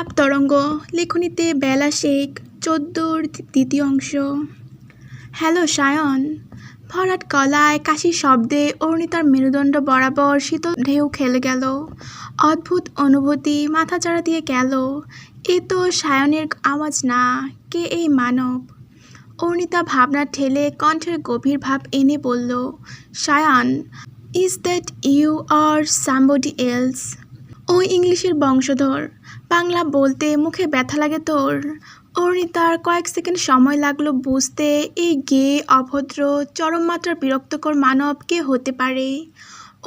ভাব তরঙ্গ লেখনীতে বেলা শেখ ১৪-র দ্বিতীয় অংশ। হ্যালো সায়ন। ভরাট গলায় কাশির শব্দে অরুণিতার মেরুদণ্ড বরাবর শীতল ঢেউ খেলে গেল। অদ্ভুত অনুভূতি মাথাচাড়া দিয়ে গেল। এ তো সায়নের আওয়াজ না, কে এই মানব? অরুণিতা ভাবনা ঠেলে কণ্ঠের গভীর ভাব এনে বলল, Sayan, is that you or somebody else? ও ইংলিশের বংশধর, বাংলা বলতে মুখে ব্যথা লাগে তোর? অরুণিতার কয়েক সেকেন্ড সময় লাগলো বুঝতে এই গেয়ে অভদ্র চরম মাত্রার বিরক্তকর মানব কে হতে পারে।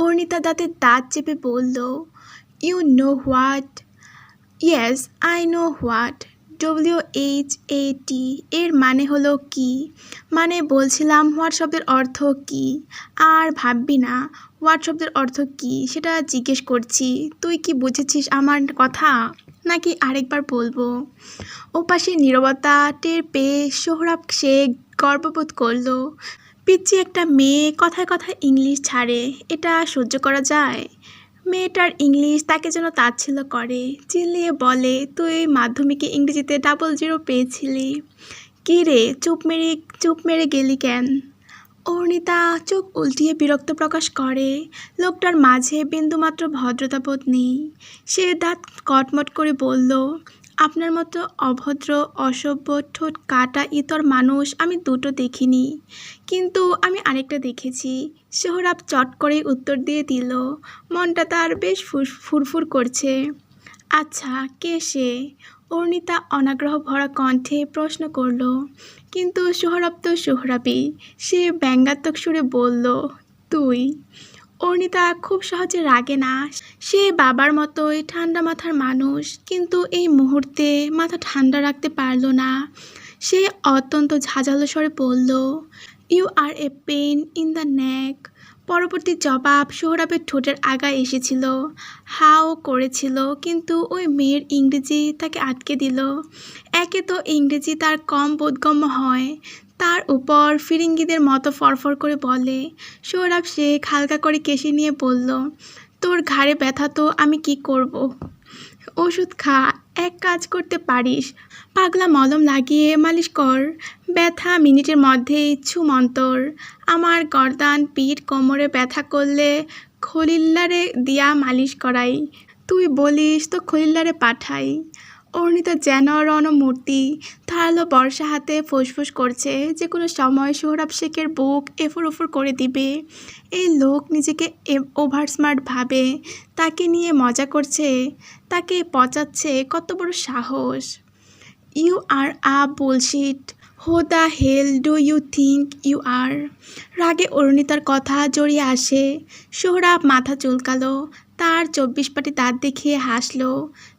অরুণিতা দাঁতে দাঁত চেপে বলল, you know what? Yes, I know what. WHAT এর মানে হলো কি? মানে বলছিলাম হোয়াট শব্দের অর্থ কি? আর ভাববি না হোয়াট শব্দের অর্থ কি সেটা জিজ্ঞেস করছি। তুই কি বুঝেছিস আমার কথা, নাকি আরেকবার বলবো? ওপাশে নীরবতা টের পেয়ে সোহরাব শেখ গর্ববোধ করল। পিচ্চি একটা মেয়ে কথায় কথায় ইংলিশ ছাড়ে, এটা সহ্য করা যায়? মেয়েটার ইংলিশ তাকে যেন তাচ্ছিল্য করে, চিল্লিয়ে বলে, তুই মাধ্যমিকে ইংরেজিতে 00 পেয়েছিলি। কী রে, চুপ মেরে গেলি কেন? অরুণিতা চোখ উল্টিয়ে বিরক্ত প্রকাশ করে। লোকটার মাঝে বিন্দুমাত্র ভদ্রতাবোধ নেই। সে দাঁত কটমট করে বলল, আপনার মতো অভদ্র অসভ্য ঠোঁট কাটা ইতর মানুষ আমি দুটো দেখিনি, কিন্তু আমি আরেকটা দেখেছি। সোহরাব চট করে উত্তর দিয়ে দিল। মনটা তার বেশ ফুরফুর করছে। আচ্ছা, কে সে? অরুণিতা অনাগ্রহ ভরা কণ্ঠে প্রশ্ন করল। কিন্তু সোহরাব তো সোহরাবই। সে ব্যঙ্গাত্মক সুরে বলল, তুই। অরুণিতা খুব সহজে রাগে না। সে বাবার মতোই ঠান্ডা মাথার মানুষ, কিন্তু এই মুহূর্তে মাথা ঠান্ডা রাখতে পারল না। সে অত্যন্ত ঝাঁঝালো স্বরে বলল, you are a pain in the neck. পরবর্তী জবাব সোহরাবের ঠোঁটের আগায় এসেছিল, হাও করেছিল, কিন্তু ওই মেয়ের ইংরেজি তাকে আটকে দিল। একে তো ইংরেজি তার কম বোধগম্য হয়, তার উপর ফিরিঙ্গিদের মতো ফরফর করে বলে। সোহরাব শেখ হালকা করে কেশি নিয়ে বলল, তোর ঘাড়ে ব্যথা তো আমি কি করব? ওষুধ খা। এক কাজ করতে পারিস, পাগলা মলম লাগিয়ে মালিশ কর। ব্যথা মিনিটের মধ্যেই ছুমন্তর। আমার গর্দান পিঠ কোমরে ব্যথা করলে খলিল্লারে দিয়া মালিশ করাই। তুই বলিস তো খলিল্লারে পাঠাই। অরুণিতা যেন রণমূর্তি, ধারালো বর্ষা হাতে ফুসফুস করছে, যে কোনো সময় সোহরাব শেখের বুক এফোর ওফর করে দিবে। এই লোক নিজেকে ওভার স্মার্ট ভাবে, তাকে নিয়ে মজা করছে, তাকে পচাচ্ছে, কত বড় সাহস! You are a bullshit. Who the hell do you think you are? রাগে অরুণিতার কথা জড়িয়ে আসে। সোহরাব মাথা চুলকালো, তার 24 পাটি দাঁত দেখিয়ে হাসলো,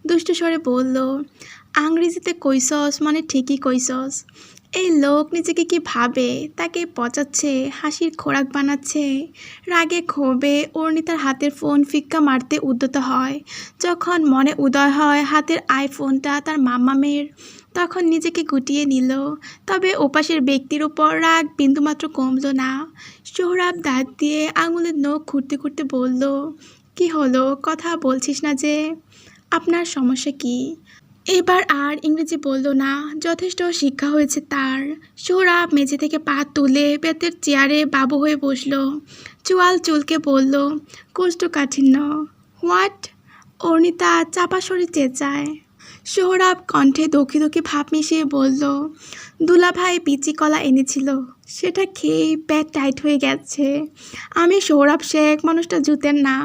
দুষ্ট স্বরে বলল, আংরেজিতে কইসস মানে ঠিকই কইসস। এই লোক নিজেকে কি ভাবে, তাকে পচাচ্ছে, হাসির খোরাক বানাচ্ছে। রাগে ক্ষোভে অরুণিতার হাতের ফোন ফিক্কা মারতে উদ্যত হয়। যখন মনে উদয় হয় হাতের আইফোনটা তার মাম্মামের, তখন নিজেকে গুটিয়ে নিল। তবে ওপাশের ব্যক্তির উপর রাগ বিন্দুমাত্র কমল না। সোহরাব দাঁত দিয়ে আঙুলের নখ খুঁড়তে খুঁড়তে বলল, কি হলো, কথা বলছিস না যে? আপনার সমস্যা কি? এবার আর ইংরেজি বলল না, যথেষ্ট শিক্ষা হয়েছে তার। সোহরাব মেঝে থেকে পা তুলে বেতের চেয়ারে বাবু হয়ে বসল। চোয়াল চুলকে বলল, কোষ্ঠকাঠিন্য। হোয়াট? অরুণিতা চাপা স্বরে চেঁচায়। সোহরাব কণ্ঠে দোকি দোকি ভাব মিশিয়ে বলল, দুলাভাই বিচি কলা এনেছিল, সেটা খেয়েই পেট টাইট হয়ে গেছে। আমি সোহরাব শেখ মানুষটা জুতের না,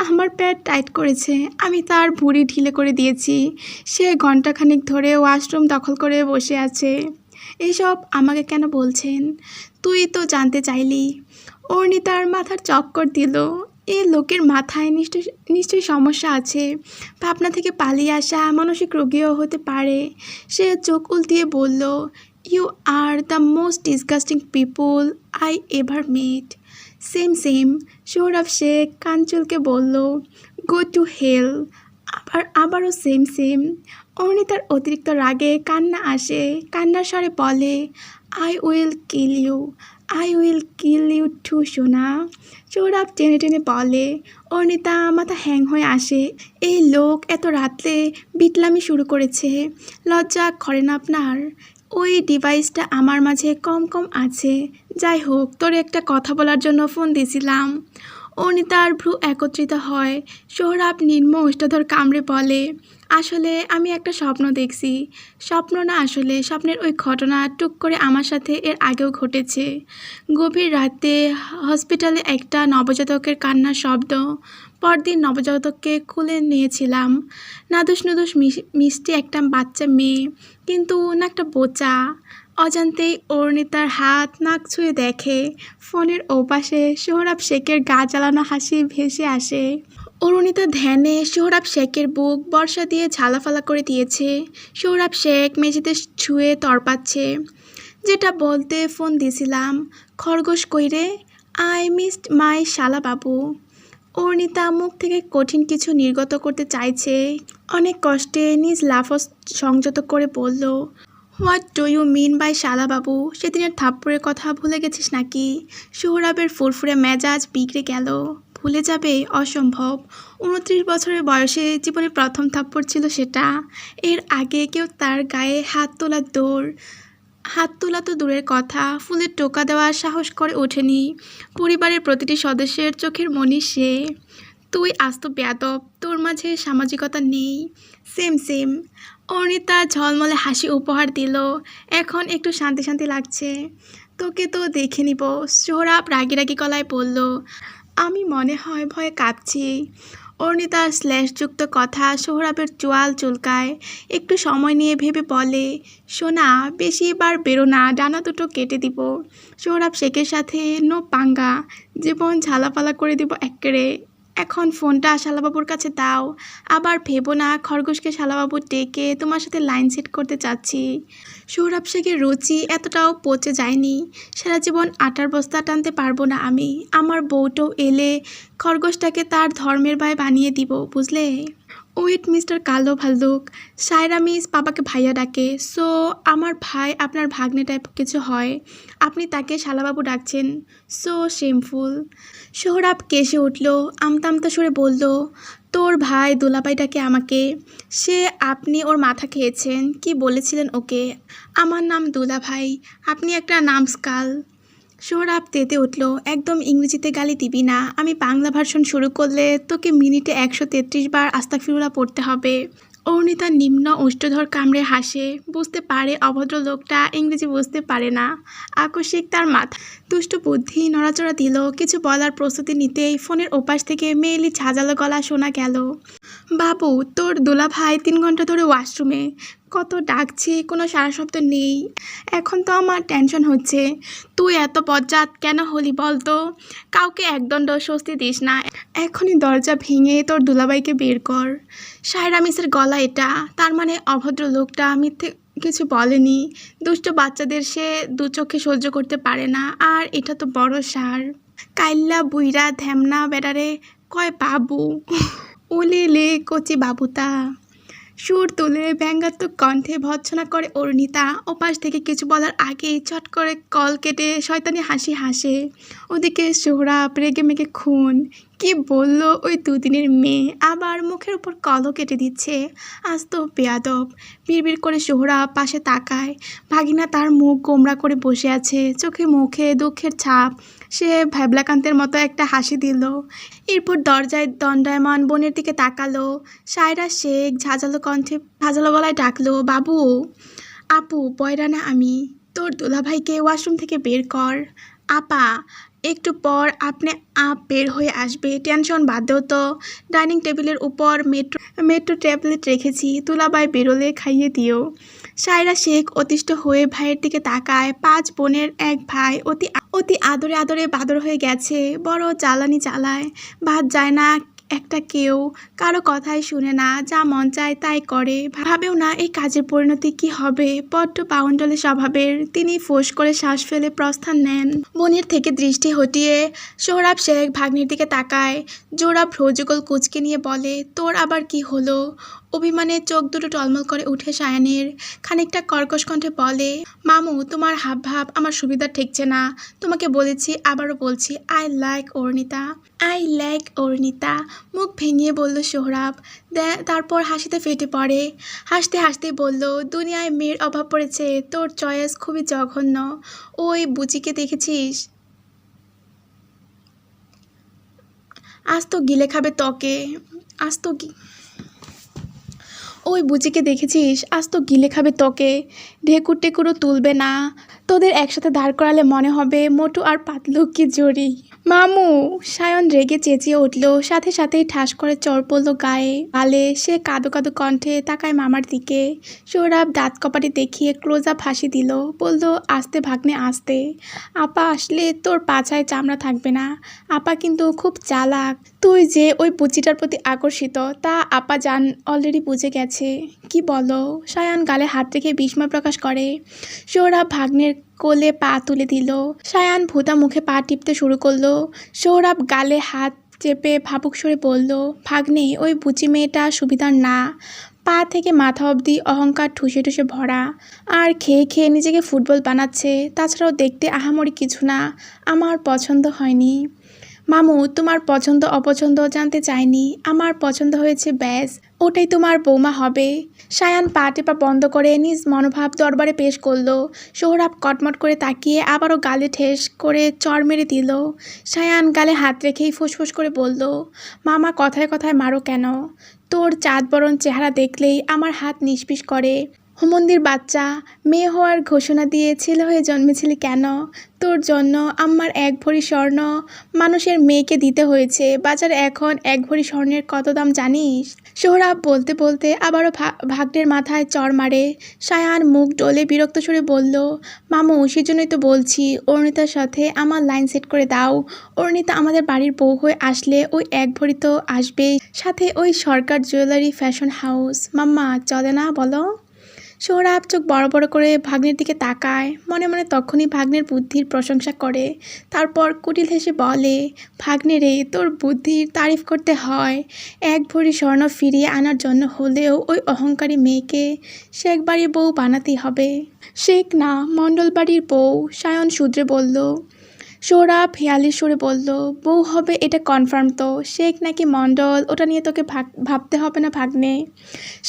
আমার পেট টাইট করেছে। আমি তার ভুঁড়ি ঢিলে করে দিয়েছি। সে ঘণ্টাখানিক ধরে ওয়াশরুম দখল করে বসে আছে। এসব আমাকে কেন বলছেন? তুই তো জানতে চাইলি। অরুণিতার মাথার চক্কর দিল। এ লোকের মাথায় নিশ্চয়ই সমস্যা আছে। ভাবনা থেকে পালিয়ে আসা মানসিক রোগীও হতে পারে। সে চোখ উল্টিয়ে বলল, you are the most disgusting people I ever met. Same. Sohrab Sheikh কান চুলকে বলল, গো টু হেল। আবারও সেম। অরুণিতার অতিরিক্ত রাগে কান্না আসে। কান্নার স্বরে বলে, I will kill you. I will kill you too সোনা। সৌরভ টেনে টেনে বলে। অর্ণিতা মাথা হ্যাং হয়ে আসে। এই লোক এত রাত্রে বিটলামি শুরু করেছে, লজ্জা করে না আপনার? ওই ডিভাইসটা আমার মাঝে কম কম আছে। যাই হোক, তোর একটা কথা বলার জন্য ফোন দিয়েছিলাম। অর্ণিতার ভ্রু একত্রিত হয়। সৌরভ নিম্ন ওষ্ঠাধর কামড়ে বলে, আসলে আমি একটা স্বপ্ন দেখছি। স্বপ্ন না, আসলে স্বপ্নের ওই ঘটনা টুক করে আমার সাথে এর আগেও ঘটেছে। গভীর রাতে হসপিটালে একটা নবজাতকের কান্নার শব্দ। পরদিন নবজাতককে কোলে নিয়েছিলাম। নাদুস নুদুস মিষ্টি একটা বাচ্চা মেয়ে, কিন্তু না একটা বোচা। অজান্তেই অর্ণিতার হাত নাক ছুঁয়ে দেখে। ফোনের ওপাশে সোহরাব শেখের গা জ্বালানো হাসি ভেসে আসে। অরুণিতা ধ্যানে সোহরাব শেখের বুক বর্ষা দিয়ে ঝালাফালা করে দিয়েছে। সোহরাব শেখ মেঝেতে ছুঁয়ে তরপাচ্ছে। যেটা বলতে ফোন দিয়েছিলাম। খরগোশ কইরে, আই মিসড মাই শালা বাবু। অর্ণিতা মুখ থেকে কঠিন কিছু নির্গত করতে চাইছে। অনেক কষ্টে নিজ লাফজ সংযত করে বলল, what do you mean by শালা বাবু? সেদিনের থাপ্পড়ের কথা ভুলে গেছিস নাকি? সোহরাবের ফুরফুরে মেজাজ বিগড়ে গেল। ভুলে যাবে? অসম্ভব। 29 বছরের বয়সে জীবনের প্রথম থাপ্পড় ছিল সেটা। এর আগে কেউ তার গায়ে হাত তোলা তো দূরের কথা, ফুলের টোকা দেওয়ার সাহস করে ওঠেনি। পরিবারের প্রতিটি সদস্যের চোখের মনি সে। তুই আস্ত বেয়াদব, তোর মাঝে সামাজিকতা নেই। Same same. অর্ণিতা ঝলমলে হাসি উপহার দিল। এখন একটু শান্তি শান্তি লাগছে। তোকে তো দেখে নিব। সোহরাব রাগি রাগি গলায় বলল, আমি মনে হয় ভয়ে কাঁপছি। অর্ণিতার শ্লেষযুক্ত কথা সোহরাবের চোয়াল চুলকায়। একটু সময় নিয়ে ভেবে বলে, সোনা, বেশি বার বেরো না, ডানা দুটো কেটে দিব। সোহরাব শেখের সাথে নো পাঙ্গা, জীবন ঝালাপালা করে দিব এক্কেরে। এখন ফোনটা শালাবাবুর কাছে দাও। আবার ভেবো না খরগোশকে শালাবাবু ডেকে তোমার সাথে লাইন সেট করতে চাচ্ছি। সৌরভ শেখের রুচি এতটাও পচে যায়নি। সারা জীবন আটার বস্তা টানতে পারবো না আমি। আমার বউটাও এলে খরগোশটাকে তার ধর্মের ভাই বানিয়ে দিব, বুঝলে? ওয়েট মিস্টার কালো ভাল্লুক, সায়রা মিস বাবাকে ভাইয়া ডাকে। সো আমার ভাই আপনার ভাগ্নে টাইপ কিছু হয়, আপনি তাকে শালাবাবু ডাকছেন। So shameful. সোহরাব কেসে উঠল। আমতা আমতা সুরে বলল, তোর ভাই দুলাভাই ডাকে আমাকে। সে আপনি ওর মাথা খেয়েছেন। কি বলেছিলেন ওকে? আমার নাম দুলাভাই, আপনি একটা নামস্কাল। সোহরাব তেতে উঠল। একদম ইংরেজিতে গালি দিবি না। আমি বাংলা ভার্সন শুরু করলে তোকে মিনিটে 133 বার আস্তাগফিরুল্লাহ পড়তে হবে। অর্ণিতা নিম্ন ওষ্ঠধর কামড়ে হাসে। বুঝতে পারে অভদ্র লোকটা ইংরেজি বুঝতে পারে না। আকস্মিক তার মাথা দুষ্ট বুদ্ধি নড়াচড়া দিল। কিছু বলার প্রস্তুতি নিতেই ফোনের ওপাশ থেকে মেয়েলি ঝাঁঝালো গলা শোনা গেল, বাবু, তোর দুলাভাই 3 ঘন্টা ধরে ওয়াশরুমে। কত ডাকছি, কোনো সারা শব্দ নেই। এখন তো আমার টেনশন হচ্ছে। তুই এত বজ্জাত কেন হলি বলতো? কাউকে একদণ্ড স্বস্তি দিস না। এখনই দরজা ভেঙে তোর দুলাভাইকে বের কর। সায়রা মিসের গলা এটা। তার মানে অভদ্র লোকটা মিথ্যে কিছু বলেনি। দুষ্ট বাচ্চাদের সে দু চোখে সহ্য করতে পারে না। আর এটা তো বড় সার। কাইল্লা বুইরা ধ্যামনা বেড়ারে কয় বাবু। ওলে লে কচি বাবুতা। সুর তুলে ব্যঙ্গাত্মক কণ্ঠে ভর্ৎসনা করে অর্ণিতা। ওপাশ থেকে কিছু বলার আগেই চট করে কল কেটে শয়তানি হাসি হাসে। ওদিকে সোহরাব রেগে মেগে খুন। কি বলল ওই দুদিনের মেয়ে? আবার মুখের উপর কলও কেটে দিচ্ছে। আস্ত বেয়াদব। বিড়বিড় করে সোহরাব পাশে তাকায়। ভাগিনা তার মুখ গোমড়া করে বসে আছে, চোখে মুখে দুঃখের ছাপ। সে ভ্যাবলাকান্তের মতো একটা হাসি দিল। এরপর দরজায় দণ্ডায়মান বোনের দিকে তাকালো। সায়রা শেখ ঝাঁঝালো কণ্ঠে ভাজালো গলায় ডাকলো, বাবু। আপু, পয়রা না আমি। তোর দুলাভাইকে ওয়াশরুম থেকে বের কর। আপা, একটু পর আপনি বের হয়ে আসবে। টেনশন বাদ দেও তো। ডাইনিং টেবিলের উপর মেট্রো ট্যাবলেট রেখেছি, দুলাভাই বেরোলে খাইয়ে দিও। সায়রা শেখ অতিষ্ঠ হয়ে ভাইয়ের দিকে তাকায়। 5 বোনের 1 ভাই অতি আদরে আদরে বাদর হয়ে গেছে। বড় জ্বালানি জ্বালায়। ভাত যায় না একটা কেউ, কারো কথাই শুনে না, যা মন চায় তাই করে। ভাবেও না এই কাজের পরিণতি কি হবে। বড্ড বাউন্ডলে স্বভাবের। তিনি ফোঁস করে শ্বাস ফেলে প্রস্থান নেন। বোনের থেকে দৃষ্টি হটিয়ে সোহরাব শেখ ভাগ্নির দিকে তাকায়। জোড়া ভ্রুযুগল কুঁচকে নিয়ে বলে, তোর আবার কি হলো? অভিমানে চোখ দুটো টলমল করে উঠে সায়ানের। খানিকটা কর্কশ কণ্ঠে বলে, মামু তোমার হাবভাব আমার সুবিধা ঠেকছে না। তোমাকে বলেছি, আবারও বলছি, আই লাইক অর্ণিতা। মুখ ভেঙিয়ে বলল সোহরাব। তারপর হাসিতে ফেটে পড়ে। হাসতে হাসতে বলল, দুনিয়ায় মেয়ের অভাব পড়েছে, তোর চয়েস খুবই জঘন্য। ওই বুচিকে দেখেছিস? আজ তো গিলে খাবে তোকে। ওই বুচিকে দেখেছিস? আজ তো গিলে খাবে তোকে। ঢেকুর টেকুরও তুলবে না। তোদের একসাথে দাঁড় করালে মনে হবে মোটু আর পাতলু কি জড়ি। মামু! সায়ন রেগে চেঁচিয়ে উঠল, সাথে সাথেই ঠাস করে চড় পড়ল গালে। সে কাঁদো কাঁদো কণ্ঠে তাকায় মামার দিকে। সৌরভ দাঁত কপাটি দেখিয়ে ক্লোজ আপ হাসি দিল, বলল, আস্তে ভাগ্নে আস্তে। আপা আসলে তোর পাছায় চামড়া থাকবে না। আপা কিন্তু খুব চালাক। তুই যে ওই বুচিটার প্রতি আকর্ষিত তা আপা অলরেডি বুঝে গেছে। কি বলো? সায়ন গালে হাত রেখে বিস্ময় প্রকাশ করে। সৌরভ ভাগ্নের কোলে পা তুলে দিল। সায়ান ভূতা মুখে পা টিপতে শুরু করলো। সৌরভ গালে হাত চেপে ভাবুক সরে বলল, ভাগ্নে, ওই বুচি মেয়েটা সুবিধার না। পা থেকে মাথা অবধি অহংকার ঠুসে ঠুসে ভরা। আর খেয়ে খেয়ে নিজেকে ফুটবল বানাচ্ছে। তাছাড়াও দেখতে আহামরি কিছু না। আমার পছন্দ হয়নি। মামু, তোমার পছন্দ অপছন্দ জানতে চাইনি। আমার পছন্দ হয়েছে, ব্যাস, ওটাই তোমার বৌমা হবে। সায়ান পা টেপা বন্ধ করে নিজ মনোভাব দরবারে পেশ করলো। সোহরাব কটমট করে তাকিয়ে আবারও গালে ঠেস করে চড় মেরে দিল। সায়ান গালে হাত রেখেই ফুসফুস করে বলল, মামা কথায় কথায় মারো কেন? তোর চাঁদ বরণ চেহারা দেখলেই আমার হাত নিষ্পিস করে। হুমন্দির বাচ্চা, মেয়ে হওয়ার ঘোষণা দিয়ে ছেলে হয়ে জন্মেছিলি কেন? তোর জন্য আমার 1 ভরি স্বর্ণ মানুষের মেয়েকে দিতে হয়েছে। বাজারে এখন 1 ভরি স্বর্ণের কত দাম জানিস? সোহরাব বলতে বলতে আবারও ভাগ্নের মাথায় চড় মারে। সায়ান মুখ ডলে বিরক্ত সুরে বলল, মামু, সেজন্যই তো বলছি অর্ণিতার সাথে আমার লাইন সেট করে দাও। অর্ণিতা আমাদের বাড়ির বউ হয়ে আসলে ওই 1 ভরি তো আসবেই, সাথে ওই সরকার জুয়েলারি ফ্যাশন হাউস। মাম্মা, চলে না বলো? সোহরাব চোখ বড় বড় করে ভাগ্নের দিকে তাকায়। মনে মনে তখনই ভাগ্নের বুদ্ধির প্রশংসা করে। তারপর কুটিল হেসে বলে, ভাগ্নে রে, তোর বুদ্ধির তারিফ করতে হয়। 1 ভরি স্বর্ণ ফিরিয়ে আনার জন্য হলেও ওই অহংকারী মেয়েকে শেখ বাড়ির বউ বানাতেই হবে। শেখ না, মণ্ডল বাড়ির বউ, সায়ন শুধরে বলল। সৌরভ হেয়ালির সুরে বলল, বউ হবে এটা কনফার্ম তো। শেখ নাকি মণ্ডল ওটা নিয়ে তোকে ভাবতে হবে না ভাগ্নে।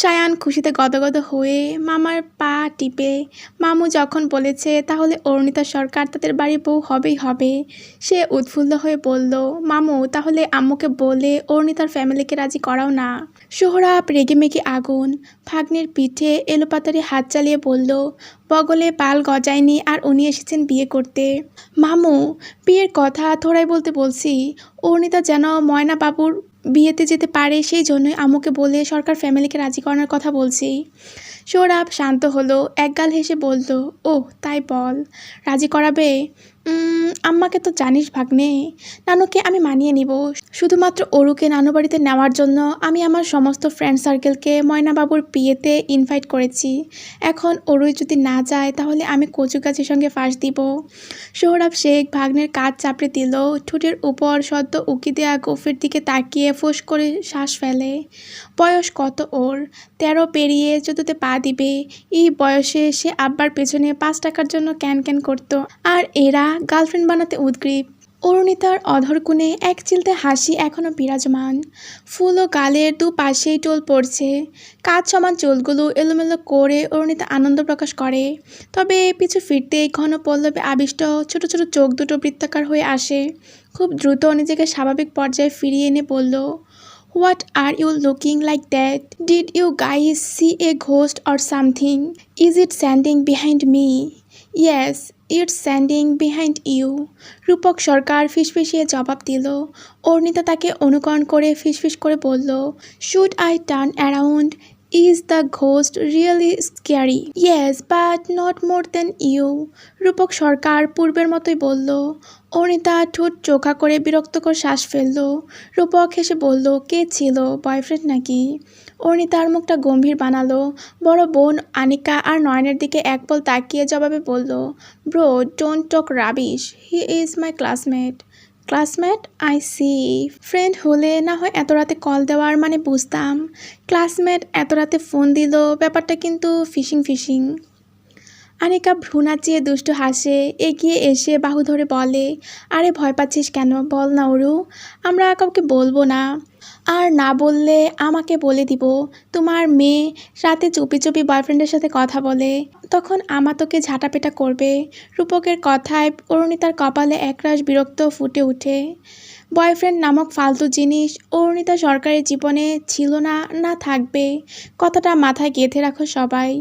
সায়ান খুশিতে গদগদ হয়ে মামার পা টিপে, মামু যখন বলেছে তাহলে অর্ণিতা সরকার তাদের বাড়ির বউ হবেই হবে। সে উৎফুল্ল হয়ে বলল, মামু, তাহলে আম্মুকে বলে অর্ণিতার ফ্যামিলিকে রাজি করাও না। সোহরাব রেগেমেগে আগুন। ভাগ্নের পিঠে এলোপাতারি হাত চালিয়ে বলল, বগলে পাল গজায়নি আর উনি এসেছেন বিয়ে করতে। মামু, বিয়ের কথা থোড়াই বলতে বলছি। অর্ণিতা যেন ময়না বাবুর বিয়েতে যেতে পারে, সেই জন্যই আম্মুকে বলে সরকার ফ্যামিলিকে রাজি করানোর কথা বলছি। সৌরভ শান্ত হলো, একগাল হেসে বলল, ওহ তাই বল, রাজি করাবে? আম্মাকে তো জানিস ভাগ্নে, নানুকে আমি মানিয়ে নিব। শুধুমাত্র অরুকে নানু বাড়িতে নেওয়ার জন্য আমি আমার সমস্ত ফ্রেন্ড সার্কেলকে ময়নাবাবুর বিয়েতে ইনভাইট করেছি। এখন অরুই যদি না যায় তাহলে আমি কচু গাছের সঙ্গে ফাঁস দিব। সোহরাব শেখ ভাগ্নের কাঁধ চাপড়ে দিল। ঠোঁটের উপর সদ্য উকি দেয়া গোফের দিকে তাকিয়ে ফোঁস করে শ্বাস ফেলে। বয়স কত ওর? 13 পেরিয়ে 14তে পা দিবে। এই বয়সে সে আব্বার পেছনে 5 টাকার জন্য ক্যান ক্যান করতো, আর এরা গার্লফ্রেন্ড বানাতে উদগ্রীব। অরুণিতার অধর কোণে এক চিলতে হাসি এখনো বিরাজমান। ফুল ও গালের দুপাশেই টোল পড়ছে। কাজ সমান চুলগুলো এলোমেলো করে অরুণিতা আনন্দ প্রকাশ করে। তবে পিছু ফিরতেই ঘন পল্লবে আবিষ্ট ছোট ছোট চোখ দুটো বৃত্তাকার হয়ে আসে। খুব দ্রুত নিজেকে স্বাভাবিক পর্যায়ে ফিরিয়ে এনে বলল, What are you looking like that? Did you guys see a ghost or something? Is it standing behind me? Yes, it's standing behind you. রূপক সরকার ফিসফিসিয়ে জবাব দিল। অর্ণিতা তাকে অনুকরণ করে ফিসফিস করে বলল, Should I turn around? Is the ghost really scary? Yes, but not more than you. রূপক সরকার পূর্বের মতোই বলল। অর্ণিতা ঠোঁট চোখা করে বিরক্তকর শ্বাস ফেলল। রূপক হেসে বলল, কে ছিল, বয়ফ্রেন্ড নাকি? অর্ণিতার মুখটা গম্ভীর বানালো। বড় বোন আনিকা আর নয়নের দিকে একপল তাকিয়ে জবাবে বলল, bro, don't talk rubbish, he is my classmate. Classmate, I see. Friend হলে না হয় এত রাতে কল দেওয়ার মানে বুঝতাম, ক্লাসমেট এত রাতে ফোন দিল, ব্যাপারটা কিন্তু ফিশিং ফিশিং। আনিকা ভ্রু নাচিয়ে দুষ্টু হাসে, এগিয়ে এসে বাহু ধরে বলে, আরে ভয় পাচ্ছিস কেন, বল না অরু, আমরা কাউকে বলবো না। আর না বললে আমাকে বলে দিব, তোমার মেয়ে রাতে চুপি চুপি বয়ফ্রেন্ডের সাথে কথা বলে, তখন আমা তোকে ঝাঁটাপেটা করবে। রূপকের কথায় অরুণিতার কপালে একরাশ বিরক্ত ফুটে ওঠে। বয়ফ্রেন্ড নামক ফালতু জিনিস অরুণিতা সরকারের জীবনে ছিল না, না থাকবে। কথাটা মাথায় গেঁথে রাখো সবাই।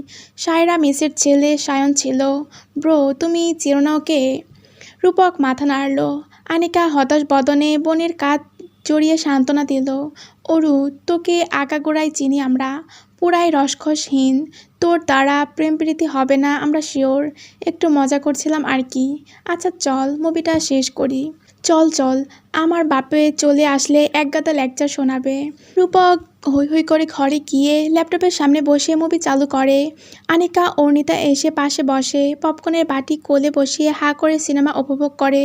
সায়রা মিসের ছেলে সায়ন ছিল। ব্রো, তুমি চিনো না ওকে? রূপক মাথা নাড়ল। আনিকা হতাশ বদনে বোনের কাঁধ জড়িয়ে সান্ত্বনা দিল। অরু, তোকে আগাগোড়াই চিনি আমরা, পুরাই রসখসহীন। তোর দ্বারা প্রেম প্রীতি হবে না আমরা শিওর, একটু মজা করছিলাম আর কি। আচ্ছা চল মুভিটা শেষ করি। চল চল, আমার বাপে চলে আসলে একগাদা লেকচার শোনাবে। রূপক হৈ হৈ করে ঘরে গিয়ে ল্যাপটপের সামনে বসে মুভি চালু করে। আনিকা অর্ণিতা এসে পাশে বসে, পপকর্নের বাটি কোলে বসিয়ে হা করে সিনেমা উপভোগ করে।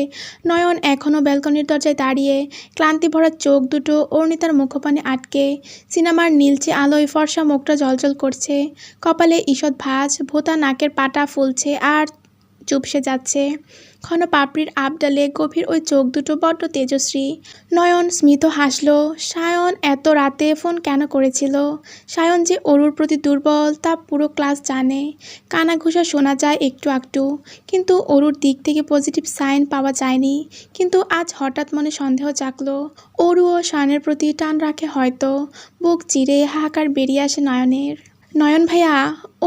নয়ন এখনও ব্যালকনির দরজায় দাঁড়িয়ে, ক্লান্তি ভরা চোখ দুটো অর্ণিতার মুখপানে আটকে। সিনেমার নীলচে আলোয় ফর্সা মুখটা জ্বলজ্বল করছে, কপালে ঈষৎ ভাঁজ, ভোঁতা নাকের পাটা ফুলছে আর চুপসে যাচ্ছে। ঘন পাপড়ির আবডালে গভীর ওই চোখ দুটো বড্ড তেজস্বী। নয়ন স্মিত হাসল। সায়ন এত রাতে ফোন কেন করেছিল? সায়ন যে অরুর প্রতি দুর্বল তা পুরো ক্লাস জানে। কানাঘুষা শোনা যায় একটু একটু, কিন্তু অরুর দিক থেকে পজিটিভ সাইন পাওয়া যায়নি। কিন্তু আজ হঠাৎ মনে সন্দেহ জাগলো, অরু ও সায়নের প্রতি টান রাখে হয়তো। বুক চিরে হাহাকার বেরিয়ে আসে নয়নের। নয়ন ভাইয়া,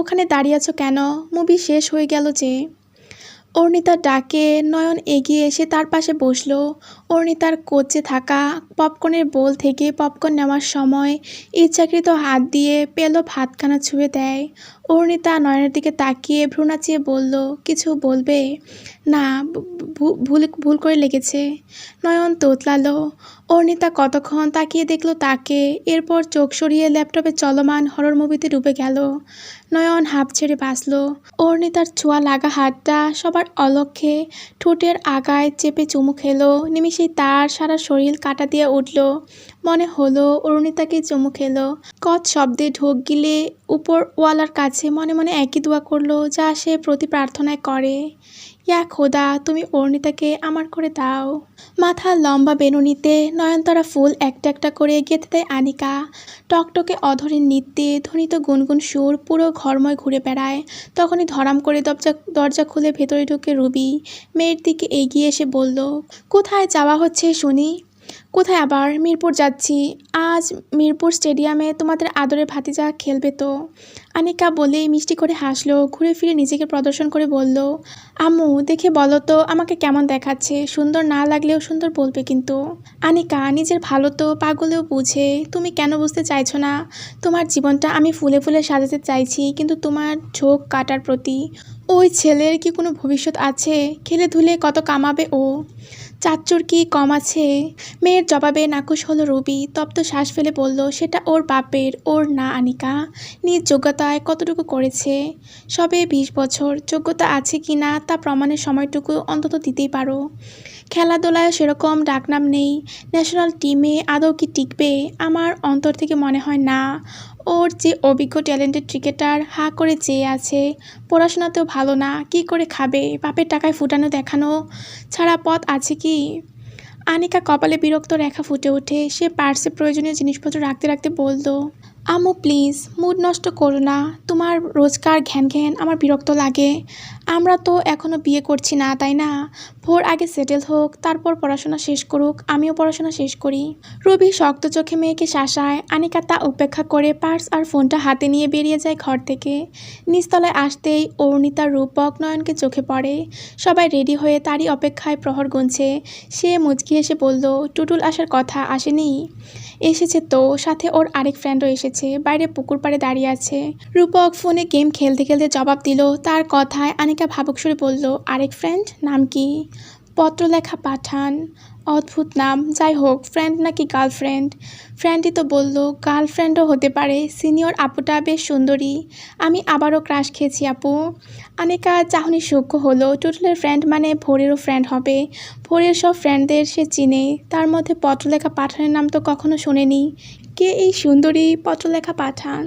ওখানে দাঁড়িয়ে আছো কেন? মুভি শেষ হয়ে গেল যে। অর্ণিতার ডাকে নয়ন এগিয়ে এসে তার পাশে বসল। অর্ণিতার কোচে থাকা পপকর্নের বোল থেকে পপকর্ন নেওয়ার সময় ইচ্ছাকৃত হাত দিয়ে পেলব হাতখানা ছুঁয়ে দেয়। অর্ণিতা নয়নের দিকে তাকিয়ে ভ্রু নাচিয়ে বলল, কিছু বলবে? না, ভুল করে লেগেছে। নয়ন তোতলালো। অর্ণিতা কতক্ষণ তাকিয়ে দেখলো তাকে, এরপর চোখ সরিয়ে ল্যাপটপে চলমান হরর মুভিতে ডুবে গেল। নয়ন হাঁপ ছেড়ে বাঁচল। অর্ণিতার ছোঁয়া লাগা হাতটা সবার অলক্ষ্যে ঠোঁটের আগায় চেপে চুমু খেলো। নিমিষেই তার সারা শরীর কাঁটা দিয়ে উঠল। মনে হলো অর্ণিতাকে চুমু খেলো। কচ শব্দে ঢোক গিলে উপরওয়ালার কাছে মনে মনে একই দোয়া করলো যা সে প্রতি প্রার্থনায় করে, ইয়া খোদা, তুমি অর্ণিতাকে আমার করে দাও। মাথার লম্বা বেনুনিতে নয়নতারা ফুল একটা একটা করে গেঁথে দেয় আনিকা। টকটকে অধরের নৃত্যে ধ্বনিত গুনগুন সুর পুরো ঘরময় ঘুরে বেড়ায়। তখনই ধরাম করে দরজা খুলে ভেতরে ঢুকে রুবি মেয়ের দিকে এগিয়ে এসে বলল, কোথায় যাওয়া হচ্ছে শুনি? কোথায় আবার? মিরপুর যাচ্ছি। আজ মিরপুর স্টেডিয়ামে তোমাদের আদরের ভাতিজা খেলবে তো। আনিকা বলেই মিষ্টি করে হাসলো, ঘুরে ফিরে নিজেকে প্রদর্শন করে বলল, আম্মু দেখে বলো তো আমাকে কেমন দেখাচ্ছে? সুন্দর না লাগলেও সুন্দর বলবে কিন্তু। আনিকা নিজের ভালো তো পাগলেও বুঝে, তুমি কেন বুঝতে চাইছো না? তোমার জীবনটা আমি ফুলে ফুলে সাজাতে চাইছি, কিন্তু তোমার ঝোঁক কাটার প্রতি। ওই ছেলের কি কোনো ভবিষ্যৎ আছে? খেলে ধুলে কত কামাবে ও? চাচ্চুর কি কম আছে? মেয়ের জবাবে নাকুশ হলো রুবি। তপ্ত শ্বাস ফেলে বলল, সেটা ওর বাপের, ওর না আনিকা। নিজ যোগ্যতায় কতটুকু করেছে? সবে 20 বছর, যোগ্যতা আছে কি না তা প্রমাণের সময়টুকু অন্তত দিতেই পারো। খেলাধুলায় সেরকম ডাকনাম নেই, ন্যাশনাল টিমে আদৌ কি টিকবে? আমার অন্তর থেকে মনে হয় না। ওর যে অভিজ্ঞ ট্যালেন্টেড ক্রিকেটার হা করে চেয়ে আছে। পড়াশোনাতেও ভালো না, কি করে খাবে? বাপের টাকায় ফুটানো দেখানো ছাড়া পথ আছে কি? আনিকা কপালে বিরক্ত রেখা ফুটে ওঠে। সে পার্সে প্রয়োজনীয় জিনিসপত্র রাখতে রাখতে বলল, আম্মু প্লিজ মুড নষ্ট করো না। তোমার রোজকার ঘ্যান ঘ্যান আমার বিরক্ত লাগে। আমরা তো এখনও বিয়ে করছি না, তাই না? ভোর আগে সেটেল হোক, তারপর পড়াশোনা শেষ করুক, আমিও পড়াশোনা শেষ করি। রবি শক্ত চোখে মেয়েকে শাসায়। আনিকা তা উপেক্ষা করে পার্স আর ফোনটা হাতে নিয়ে বেরিয়ে যায় ঘর থেকে। নিচতলায় আসতেই অর্ণিতা রূপক নয়নকে চোখে পড়ে। সবাই রেডি হয়ে তারই অপেক্ষায় প্রহর গুনছে। সে মুচকি এসে বলল, টুটুল আসার কথা আসেনি? এসেছে তো, সাথে ওর আরেক ফ্রেন্ডও এসেছে, বাইরে পুকুর পাড়ে দাঁড়িয়ে আছে। রূপক ফোনে গেম খেলতে খেলতে জবাব দিল। তার কথায় আনিকা ভাবুক সুরে বলল, আরেক ফ্রেন্ড? নাম কি? পত্রলেখা পাঠান, অদ্ভুত নাম। যাই হোক, ফ্রেন্ড নাকি গার্লফ্রেন্ড? ফ্রেন্ডই তো বললো, গার্লফ্রেন্ডও হতে পারে। সিনিয়র আপুটা বেশ সুন্দরী। আমি আবারও ক্রাশ খেয়েছি আপু। আনিকা চাহনি সূক্ষ্ম হলো। টুটুলের ফ্রেন্ড মানে ভোরেরও ফ্রেন্ড হবে। ভোরের সব ফ্রেন্ডদের সে চিনে, তার মধ্যে পত্রলেখা পাঠানের নাম তো কখনো শোনেনি। কে এই সুন্দরী পত্রলেখা পাঠান?